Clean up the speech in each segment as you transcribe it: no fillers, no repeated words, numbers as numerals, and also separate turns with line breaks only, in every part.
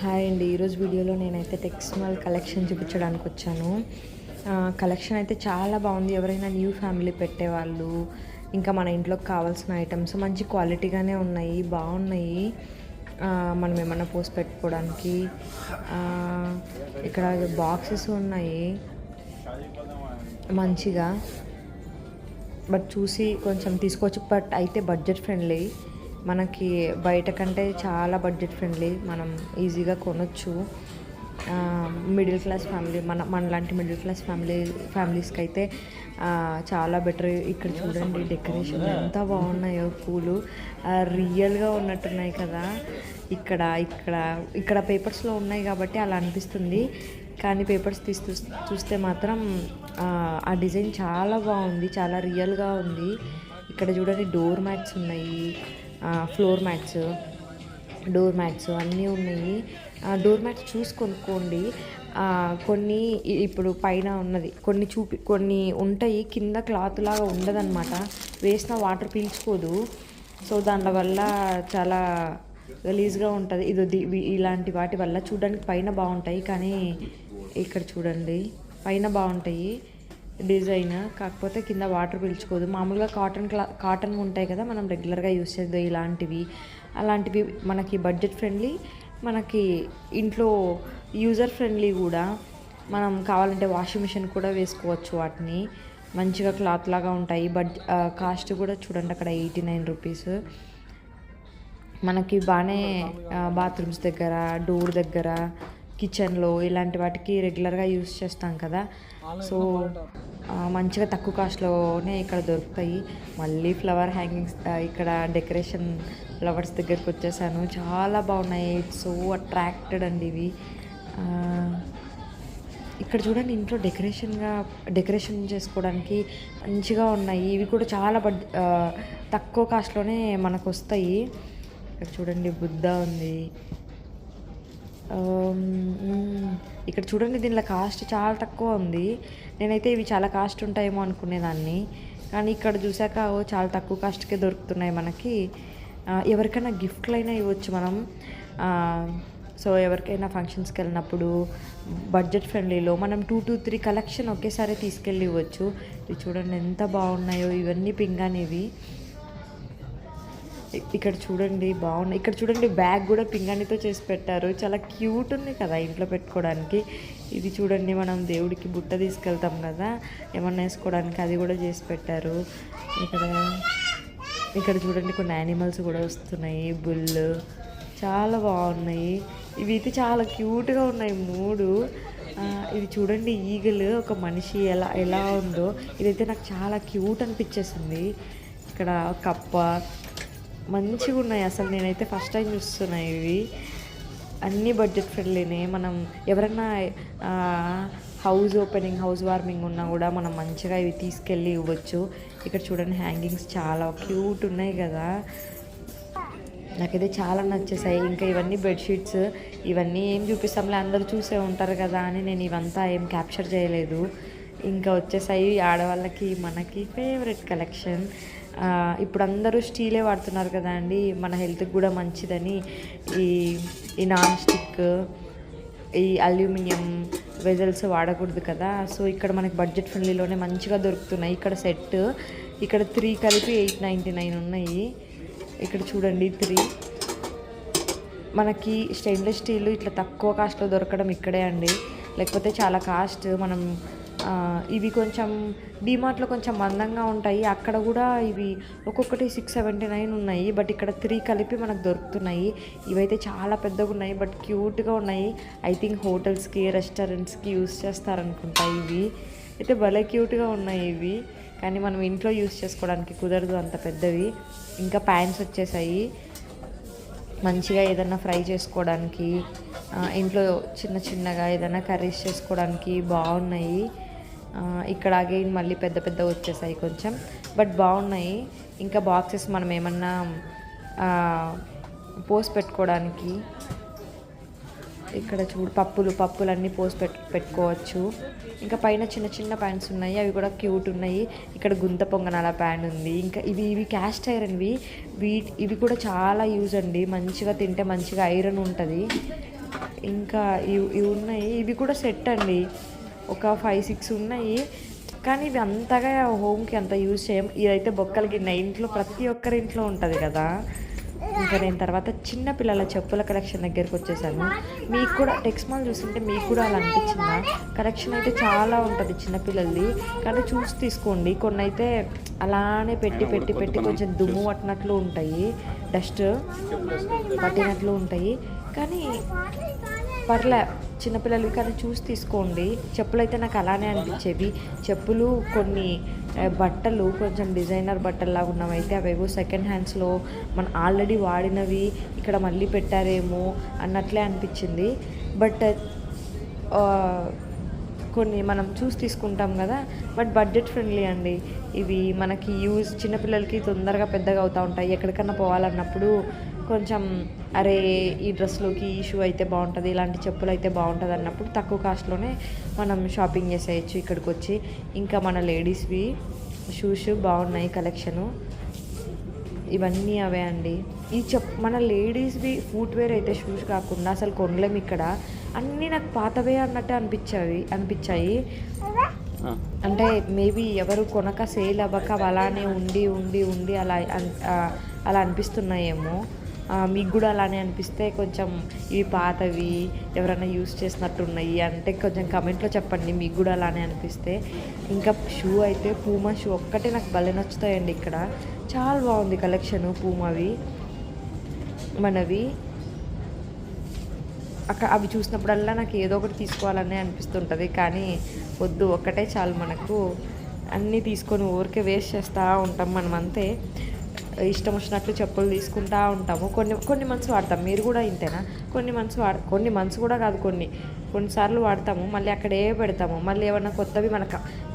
Hi అండి. ఈరోజు వీడియోలో నేనైతే టెక్స్టైల్ కలెక్షన్ చూపించడానికి వచ్చాను. కలెక్షన్ అయితే చాలా బాగుంది. ఎవరైనా న్యూ ఫ్యామిలీ పెట్టేవాళ్ళు, ఇంకా మన ఇంట్లోకి కావాల్సిన ఐటమ్స్ మంచి క్వాలిటీగానే ఉన్నాయి, బాగున్నాయి. మనం ఏమన్నా పోస్ట్ పెట్టుకోవడానికి ఇక్కడ బాక్సెస్ ఉన్నాయి మంచిగా. బట్ చూసి కొంచెం తీసుకోవచ్చు. బట్ అయితే బడ్జెట్ ఫ్రెండ్లీ, మనకి బయట కంటే చాలా బడ్జెట్ ఫ్రెండ్లీ, మనం ఈజీగా కొనొచ్చు. మిడిల్ క్లాస్ ఫ్యామిలీ, మనలాంటి మిడిల్ క్లాస్ ఫ్యామిలీస్కి అయితే చాలా బెటర్. ఇక్కడ చూడండి డెకరేషన్ ఎంత బాగున్నాయో, పూలు రియల్గా ఉన్నట్టున్నాయి కదా. ఇక్కడ ఇక్కడ ఇక్కడ పేపర్స్లో ఉన్నాయి కాబట్టి అలా అనిపిస్తుంది, కానీ పేపర్స్ చూస్తే మాత్రం ఆ డిజైన్ చాలా బాగుంది, చాలా రియల్గా ఉంది. ఇక్కడ చూడండి డోర్ మ్యాట్స్ ఉన్నాయి, ఫ్లోర్ మ్యాట్స్, డోర్ మ్యాట్స్ అన్నీ ఉన్నాయి. డోర్ మ్యాట్స్ చూసి కొనుక్కోండి. కొన్ని ఇప్పుడు పైన ఉన్నది, కొన్ని ఉంటాయి కింద క్లాత్ లాగా ఉండదన్నమాట, వేసిన వాటర్ పీల్చుకోదు. సో దానివల్ల చాలా గలీజ్గా ఉంటుంది. ఇలాంటి వాటి వల్ల చూడడానికి పైన బాగుంటాయి, కానీ ఇక్కడ చూడండి పైన బాగుంటాయి డిజైన్, కాకపోతే కింద వాటర్ పీల్చుకోదు. మామూలుగా కాటన్ ఉంటాయి కదా, మనం రెగ్యులర్గా యూస్ చేద్దాం అలాంటివి మనకి బడ్జెట్ ఫ్రెండ్లీ, మనకి ఇంట్లో యూజర్ ఫ్రెండ్లీ కూడా. మనం కావాలంటే వాషింగ్ మిషన్ కూడా వేసుకోవచ్చు వాటిని, మంచిగా క్లాత్ లాగా ఉంటాయి. కాస్ట్ కూడా చూడండి అక్కడ 89 రూపీస్. మనకి బాగానే బాత్రూమ్స్ దగ్గర, డోర్ దగ్గర, కిచెన్లో ఇలాంటి వాటికి రెగ్యులర్గా యూస్ చేస్తాం కదా. సో మంచిగా తక్కువ కాస్ట్లోనే ఇక్కడ దొరుకుతాయి. మళ్ళీ ఫ్లవర్ హ్యాంగింగ్స్, ఇక్కడ డెకరేషన్ ఫ్లవర్స్ దగ్గరికి వచ్చేసాను, చాలా బాగున్నాయి. ఇట్స్ సో అట్రాక్టెడ్ అండి ఇవి. ఇక్కడ చూడండి ఇంట్లో డెకరేషన్ చేసుకోవడానికి మంచిగా ఉన్నాయి. ఇవి కూడా చాలా తక్కువ కాస్ట్లోనే మనకు వస్తాయి. ఇక్కడ చూడండి బుద్ధ ఉంది. ఇక్కడ చూడండి దీనిలో కాస్ట్ చాలా తక్కువ ఉంది. నేనైతే ఇవి చాలా కాస్ట్ ఉంటాయేమో అనుకునేదాన్ని, కానీ ఇక్కడ చూసాక చాలా తక్కువ కాస్ట్కే దొరుకుతున్నాయి మనకి. ఎవరికైనా గిఫ్ట్లు అయినా ఇవ్వచ్చు మనం. సో ఎవరికైనా ఫంక్షన్స్కి వెళ్ళినప్పుడు బడ్జెట్ ఫ్రెండ్లీలో మనం 2 to 3 కలెక్షన్ ఒకేసారి తీసుకెళ్ళి ఇవ్వచ్చు. ఇవి చూడండి ఎంత బాగున్నాయో, ఇవన్నీ పింగాణివి. ఇక్కడ చూడండి బాగున్నాయి. ఇక్కడ చూడండి బ్యాగ్ కూడా పింగాణితో చేసి పెట్టారు, చాలా క్యూట్ ఉంది కదా ఇంట్లో పెట్టుకోవడానికి. ఇది చూడండి మనం దేవుడికి బుట్ట తీసుకెళ్తాం కదా ఏమన్నా వేసుకోవడానికి, అది కూడా చేసి పెట్టారు. ఇక్కడ చూడండి కొన్ని యానిమల్స్ కూడా వస్తున్నాయి, బుల్, చాలా బాగున్నాయి. ఇవి అయితే చాలా క్యూట్గా ఉన్నాయి 3. ఇది చూడండి ఈగలు, ఒక మనిషి ఎలా ఉందో, ఇదైతే నాకు చాలా క్యూట్ అనిపించేసింది. ఇక్కడ కప్ప, మంచిగా ఉన్నాయి అసలు. నేనైతే ఫస్ట్ టైం చూస్తున్నాయి ఇవి. అన్నీ బడ్జెట్ ఫ్రెండ్లీనే. మనం ఎవరైనా హౌస్ వార్మింగ్ ఉన్నా కూడా మనం మంచిగా ఇవి తీసుకెళ్ళి ఇవ్వచ్చు. ఇక్కడ చూడండి హ్యాంగింగ్స్ చాలా క్యూట్ ఉన్నాయి కదా, నాకైతే చాలా నచ్చేసాయి. ఇంకా ఇవన్నీ బెడ్షీట్స్, ఇవన్నీ ఏం చూపిస్తాంలే, అందరూ చూసే ఉంటారు కదా అని నేను ఇవంతా ఏం క్యాప్చర్ చేయలేదు. ఇంకా వచ్చేసాయి ఆడవాళ్ళకి మనకి ఫేవరెట్ కలెక్షన్. ఇప్పుడు అందరూ స్టీలే వాడుతున్నారు కదా అండి, మన హెల్త్కి కూడా మంచిదని ఈ నాన్ స్టిక్, ఈ అల్యూమినియం వెజల్స్ వాడకూడదు కదా. సో ఇక్కడ మనకి బడ్జెట్ ఫ్రెండ్లీలోనే మంచిగా దొరుకుతున్నాయి. ఇక్కడ సెట్, ఇక్కడ 3 కలిపి 899 ఉన్నాయి. ఇక్కడ చూడండి 3. మనకి స్టెయిన్లెస్ స్టీల్ ఇట్లా తక్కువ కాస్ట్లో దొరకడం ఇక్కడే అండి, లేకపోతే చాలా కాస్ట్. మనం ఇవి కొంచెం డిమార్ట్లో కొంచెం మందంగా ఉంటాయి, అక్కడ కూడా ఇవి ఒక్కొక్కటి 679 ఉన్నాయి. బట్ ఇక్కడ 3 కలిపి మనకు దొరుకుతున్నాయి. ఇవైతే చాలా పెద్దగా ఉన్నాయి, బట్ క్యూట్గా ఉన్నాయి. ఐ థింక్ హోటల్స్కి, రెస్టారెంట్స్కి యూస్ చేస్తారనుకుంటా. ఇవి అయితే భలే క్యూట్గా ఉన్నాయి ఇవి, కానీ మనం ఇంట్లో యూస్ చేసుకోవడానికి కుదరదు అంత పెద్దవి. ఇంకా ప్యాన్స్ వచ్చేసాయి, మంచిగా ఏదైనా ఫ్రై చేసుకోవడానికి, ఇంట్లో చిన్నగా ఏదైనా కర్రీస్ చేసుకోవడానికి బాగున్నాయి. ఇక్కడ అగైన్ మళ్ళీ పెద్ద వచ్చేసాయి కొంచెం, బట్ బాగున్నాయి. ఇంకా బాక్సెస్ మనం ఏమన్నా పోసి పెట్టుకోవడానికి, ఇక్కడ పప్పులన్నీ పోసి పెట్టుకోవచ్చు. ఇంకా పైన చిన్న ప్యాన్స్ ఉన్నాయి, అవి కూడా క్యూట్ ఉన్నాయి. ఇక్కడ గుంత పొంగనాల ప్యాన్ ఉంది. ఇంకా ఇవి క్యాస్ట్ ఐరన్వి. ఇవి కూడా చాలా యూజ్ అండి, మంచిగా తింటే మంచిగా ఐరన్ ఉంటుంది. ఇంకా ఇవి ఉన్నాయి. ఇవి కూడా సెట్ అండి. ఒక 5, 6 ఉన్నాయి. కానీ ఇవి అంతగా హోమ్‌కి అంత యూజ్ చేయం. ఇదైతే బొక్కల గిన్నె ఇంట్లో ప్రతి ఒక్కరి ఇంట్లో ఉంటది కదా! ఇంకా నేను తర్వాత చిన్న పిల్లల చెప్పుల కలెక్షన్ దగ్గరికి వచ్చేసాను. మీకు కూడా టెక్స్మాల్ చూస్తుంటే మీకు కూడా అలా అనిపించిందా? కలెక్షన్ అయితే చాలా ఉంటుంది చిన్నపిల్లలది. కానీ చూసి తీసుకోండి. కొన్ని అయితే అలానే పెట్టి పెట్టి పెట్టి కొంచెం దుమ్ము పట్టినట్లు ఉంటాయి, డస్ట్ పట్టినట్లు ఉంటాయి. కానీ పర్లే చిన్నపిల్లలవి, కానీ చూసి తీసుకోండి. చెప్పులు అయితే నాకు అలానే అనిపించేవి. చెప్పులు కొన్ని బట్టలు కొంచెం డిజైనర్ బట్టల్లాగా ఉన్నవైతే అవేవో సెకండ్ హ్యాండ్స్లో మనం ఆల్రెడీ వాడినవి ఇక్కడ మళ్ళీ పెట్టారేమో అన్నట్లే అనిపించింది. బట్ కొన్ని మనం చూసి తీసుకుంటాం కదా, బట్ బడ్జెట్ ఫ్రెండ్లీ అండి. ఇవి మనకి యూజ్ చిన్నపిల్లలకి తొందరగా పెద్దగా అవుతూ ఉంటాయి. ఎక్కడికన్నా పోవాలన్నప్పుడు కొంచెం అరే ఈ డ్రెస్లోకి ఈ షూ అయితే బాగుంటుంది, ఇలాంటి చెప్పులు అయితే బాగుంటుంది అన్నప్పుడు తక్కువ కాస్ట్లోనే మనం షాపింగ్ చేసేయచ్చు ఇక్కడికి వచ్చి. ఇంకా మన లేడీస్వి షూస్ బాగున్నాయి కలెక్షను. ఇవన్నీ అవే అండి. ఈ మన లేడీస్వి ఫుట్వేర్ అయితే షూస్ కాకుండా అసలు కొనలేము ఇక్కడ. అన్నీ నాకు పాతవే అన్నట్టు అనిపించాయి. అంటే మేబీ ఎవరు కొనక సేల్ అవ్వక అలానే ఉండి ఉండి ఉండి అలా అనిపిస్తున్నాయేమో. మీకు కూడా అలానే అనిపిస్తే కొంచెం ఇవి పాతవి ఎవరైనా యూస్ చేసినట్టున్నాయి అంటే కొంచెం కమెంట్లో చెప్పండి మీకు కూడా అలానే అనిపిస్తే. ఇంకా షూ అయితే పూమా షూ ఒక్కటే నాకు భలే నచ్చుతాయండి. ఇక్కడ చాలా బాగుంది కలెక్షను పూమావి మనవి. అవి చూసినప్పుడల్లా నాకు ఏదో ఒకటి తీసుకోవాలనే అనిపిస్తుంటుంది. కానీ వద్దు, ఒక్కటే చాలు మనకు. అన్నీ తీసుకొని ఊరికే వేస్ట్ చేస్తూ ఉంటాం మనం అంతే. ఇష్టం వచ్చినట్లు చెప్పులు తీసుకుంటూ ఉంటాము. కొన్ని మంత్స్ వాడతాం. మీరు కూడా ఇంతేనా? కొన్ని మంత్స్ కూడా కాదు, కొన్నిసార్లు వాడతాము, మళ్ళీ అక్కడే పెడతాము. మళ్ళీ ఏమన్నా కొత్తవి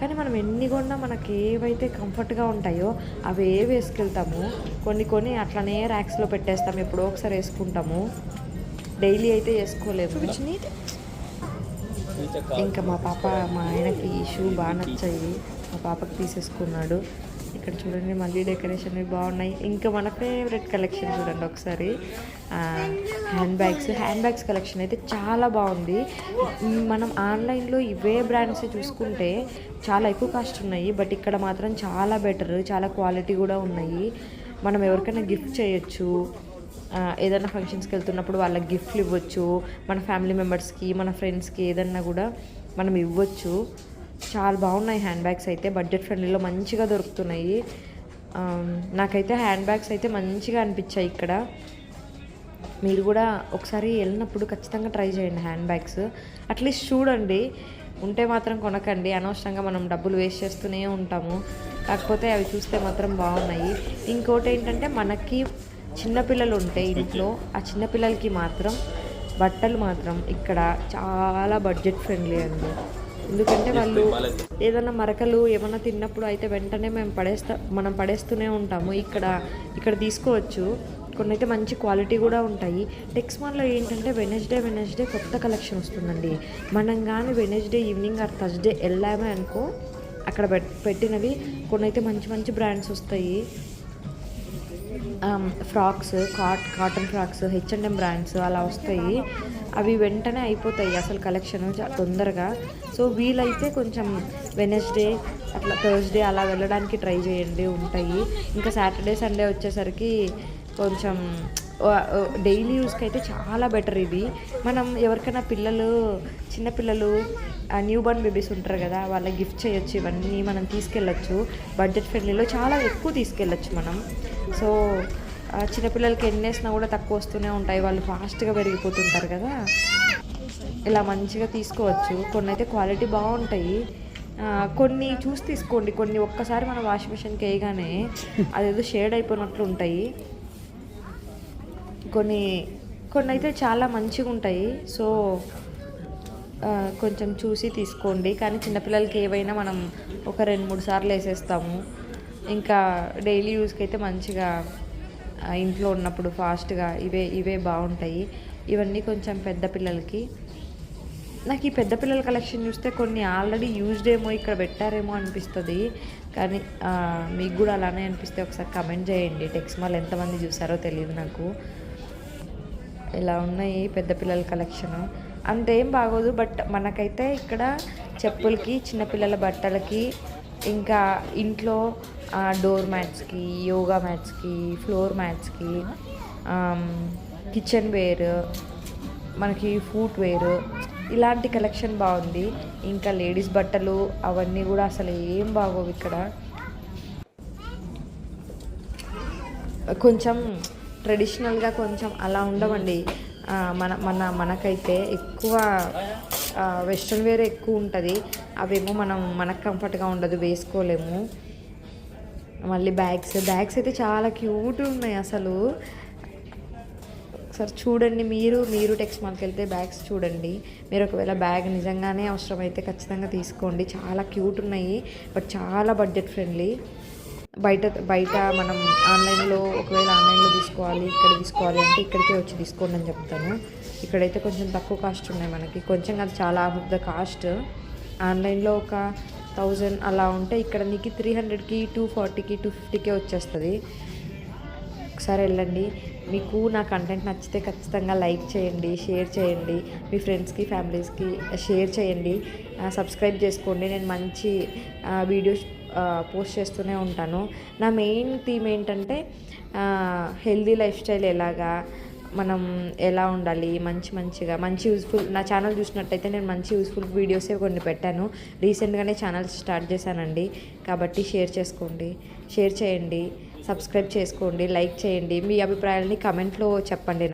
కానీ మనం ఎన్ని కొన్నా మనకి ఏవైతే కంఫర్ట్గా ఉంటాయో అవే వేసుకెళ్తాము. కొన్ని అట్లనే ర్యాక్స్లో పెట్టేస్తాము, ఎప్పుడో ఒకసారి వేసుకుంటాము. డైలీ అయితే వేసుకోలేము. ఇంకా మా ఆయనకి ఈ షూ బాగా నచ్చాయి, మా పాపకి తీసేసుకున్నాడు. ఇక్కడ చూడండి మళ్ళీ డెకరేషన్ బాగున్నాయి. ఇంకా మన ఫేవరెట్ కలెక్షన్ చూడండి ఒకసారి, హ్యాండ్ బ్యాగ్స్ కలెక్షన్ అయితే చాలా బాగుంది. మనం ఆన్లైన్లో ఇవే బ్రాండ్స్ చూసుకుంటే చాలా ఎక్కువ కాస్ట్ ఉన్నాయి, బట్ ఇక్కడ మాత్రం చాలా బెటర్, చాలా క్వాలిటీ కూడా ఉన్నాయి. మనం ఎవరికైనా గిఫ్ట్ చేయొచ్చు, ఏదైనా ఫంక్షన్స్కి వెళ్తున్నప్పుడు వాళ్ళకి గిఫ్ట్లు ఇవ్వచ్చు, మన ఫ్యామిలీ మెంబర్స్కి మన ఫ్రెండ్స్కి ఏదన్నా కూడా మనం ఇవ్వచ్చు. చాలా బాగున్నాయి హ్యాండ్ బ్యాగ్స్ అయితే, బడ్జెట్ ఫ్రెండ్లీలో మంచిగా దొరుకుతున్నాయి. నాకైతే హ్యాండ్ బ్యాగ్స్ అయితే మంచిగా అనిపించాయి ఇక్కడ. మీరు కూడా ఒకసారి వెళ్ళినప్పుడు ఖచ్చితంగా ట్రై చేయండి హ్యాండ్ బ్యాగ్స్. అట్లీస్ట్ చూడండి, ఉంటే మాత్రం కొనకండి. అనవసరంగా మనం డబ్బులు వేస్ట్ చేస్తూనే ఉంటాము. కాకపోతే అవి చూస్తే మాత్రం బాగున్నాయి. ఇంకోటి ఏంటంటే మనకి చిన్నపిల్లలు ఉంటే ఇంట్లో, ఆ చిన్నపిల్లలకి మాత్రం బట్టలు మాత్రం ఇక్కడ చాలా బడ్జెట్ ఫ్రెండ్లీ అండి. ఎందుకంటే వాళ్ళు ఏదైనా మరకలు ఏమైనా తిన్నప్పుడు అయితే వెంటనే మనం పడేస్తూనే ఉంటాము. ఇక్కడ తీసుకోవచ్చు. కొన్ని అయితే మంచి క్వాలిటీ కూడా ఉంటాయి. టెక్స్మాల్లో ఏంటంటే వెనస్డే కొత్త కలెక్షన్ వస్తుందండి. మనం కానీ వెనస్డే ఈవినింగ్ ఆర్ థర్స్డే వెళ్ళామే అనుకో, అక్కడ పెట్టినవి కొన్ని అయితే మంచి బ్రాండ్స్ వస్తాయి. Frocks, cotton frocks, H&M brands అలా వస్తాయి. అవి వెంటనే అయిపోతాయి అసలు కలెక్షన్ తొందరగా. సో వీలైతే కొంచెం వెనస్డే అట్లా థర్స్డే అలా వెళ్ళడానికి ట్రై చేయండి, ఉంటాయి. ఇంకా సాటర్డే సండే వచ్చేసరికి కొంచెం డైలీ యూస్కి అయితే చాలా బెటర్ ఇవి. మనం ఎవరికైనా చిన్నపిల్లలు న్యూ బోర్న్ బేబీస్ ఉంటారు కదా, వాళ్ళకి గిఫ్ట్ చేయొచ్చు. ఇవన్నీ మనం తీసుకెళ్ళచ్చు, బడ్జెట్ ఫ్రెండ్లీలో చాలా ఎక్కువ తీసుకెళ్ళచ్చు మనం. సో చిన్నపిల్లలకి ఎన్ని వేసినా కూడా తక్కువ వస్తూనే ఉంటాయి, వాళ్ళు ఫాస్ట్గా పెరిగిపోతుంటారు కదా. ఇలా మంచిగా తీసుకోవచ్చు. కొన్ని అయితే క్వాలిటీ బాగుంటాయి, కొన్ని చూసి తీసుకోండి. కొన్ని ఒక్కసారి మన వాషింగ్ మిషన్కి వేయగానే అదేదో షేడ్ అయిపోయినట్లు ఉంటాయి. కొన్ని అయితే చాలా మంచిగా ఉంటాయి. సో కొంచెం చూసి తీసుకోండి. కానీ చిన్నపిల్లలకి ఏవైనా మనం ఒక 2-3 సార్లు వేసేస్తాము. ఇంకా డైలీ యూస్కి అయితే మంచిగా ఇంట్లో ఉన్నప్పుడు ఫాస్ట్గా ఇవే బాగుంటాయి. ఇవన్నీ కొంచెం పెద్ద పిల్లలకి. నాకు ఈ పెద్ద పిల్లల కలెక్షన్ చూస్తే కొన్ని ఆల్రెడీ యూజ్డ్ ఏమో ఇక్కడ పెట్టారేమో అనిపిస్తుంది. కానీ మీకు కూడా అలానే అనిపిస్తే ఒకసారి కమెంట్ చేయండి. టెక్స్మాల్ ఎంతమంది చూసారో తెలియదు నాకు. ఇలా ఉన్నాయి పెద్ద పిల్లల కలెక్షన్. అంతేం బాగోదు, బట్ మనకైతే ఇక్కడ చెప్పులకి, చిన్నపిల్లల బట్టలకి, ఇంకా ఇంట్లో డోర్ మ్యాట్స్కి, యోగా మ్యాట్స్కి, ఫ్లోర్ మ్యాట్స్కి, కిచెన్ వేర్, మనకి ఫుట్ వేర్, ఇలాంటి కలెక్షన్ బాగుంది. ఇంకా లేడీస్ బట్టలు అవన్నీ కూడా అసలు ఏం బాగోవు ఇక్కడ. కొంచెం ట్రెడిషనల్గా కొంచెం అలా ఉండవండి. మనకైతే ఎక్కువ వెస్ట్రన్ వేర్ ఎక్కువ ఉంటుంది. అవేమో మనకు కంఫర్ట్గా ఉండదు, వేసుకోలేము. మళ్ళీ బ్యాగ్స్ అయితే చాలా క్యూట్ ఉన్నాయి అసలు. ఒకసారి చూడండి, మీరు టెక్స్ట్ మాల్కి వెళ్తే బ్యాగ్స్ చూడండి. మీరు ఒకవేళ బ్యాగ్ నిజంగానే అవసరమైతే ఖచ్చితంగా తీసుకోండి. చాలా క్యూట్ ఉన్నాయి, బట్ చాలా బడ్జెట్ ఫ్రెండ్లీ. బయట మనం ఆన్లైన్లో తీసుకోవాలి, ఇక్కడ తీసుకోవాలి అంటే ఇక్కడికే వచ్చి తీసుకోండి అని చెప్తాను. ఇక్కడైతే కొంచెం తక్కువ కాస్ట్ ఉన్నాయి మనకి, కొంచెం కాదు చాలా ఆఫ్ ద కాస్ట్. ఆన్లైన్లో ఒక 1000 అలా ఉంటే ఇక్కడ నీకు 300కి, 240కి, 250కే వచ్చేస్తుంది. ఒకసారి వెళ్ళండి. మీకు నా కంటెంట్ నచ్చితే ఖచ్చితంగా లైక్ చేయండి, షేర్ చేయండి, మీ ఫ్రెండ్స్కి, ఫ్యామిలీస్కి షేర్ చేయండి, సబ్స్క్రైబ్ చేసుకోండి. నేను మంచి వీడియోస్ పోస్ట్ చేస్తూనే ఉంటాను. నా మెయిన్ థీమ్ ఏంటంటే హెల్దీ లైఫ్ స్టైల్, మనం ఎలా ఉండాలి, మంచి యూస్ఫుల్. నా ఛానల్ చూసినట్టయితే నేను మంచి యూస్ఫుల్ వీడియోసే కొన్ని పెట్టాను. రీసెంట్గానే ఛానల్ స్టార్ట్ చేశానండి. కాబట్టి షేర్ చేయండి, సబ్స్క్రైబ్ చేసుకోండి, లైక్ చేయండి. మీ అభిప్రాయాలని కమెంట్లో చెప్పండి.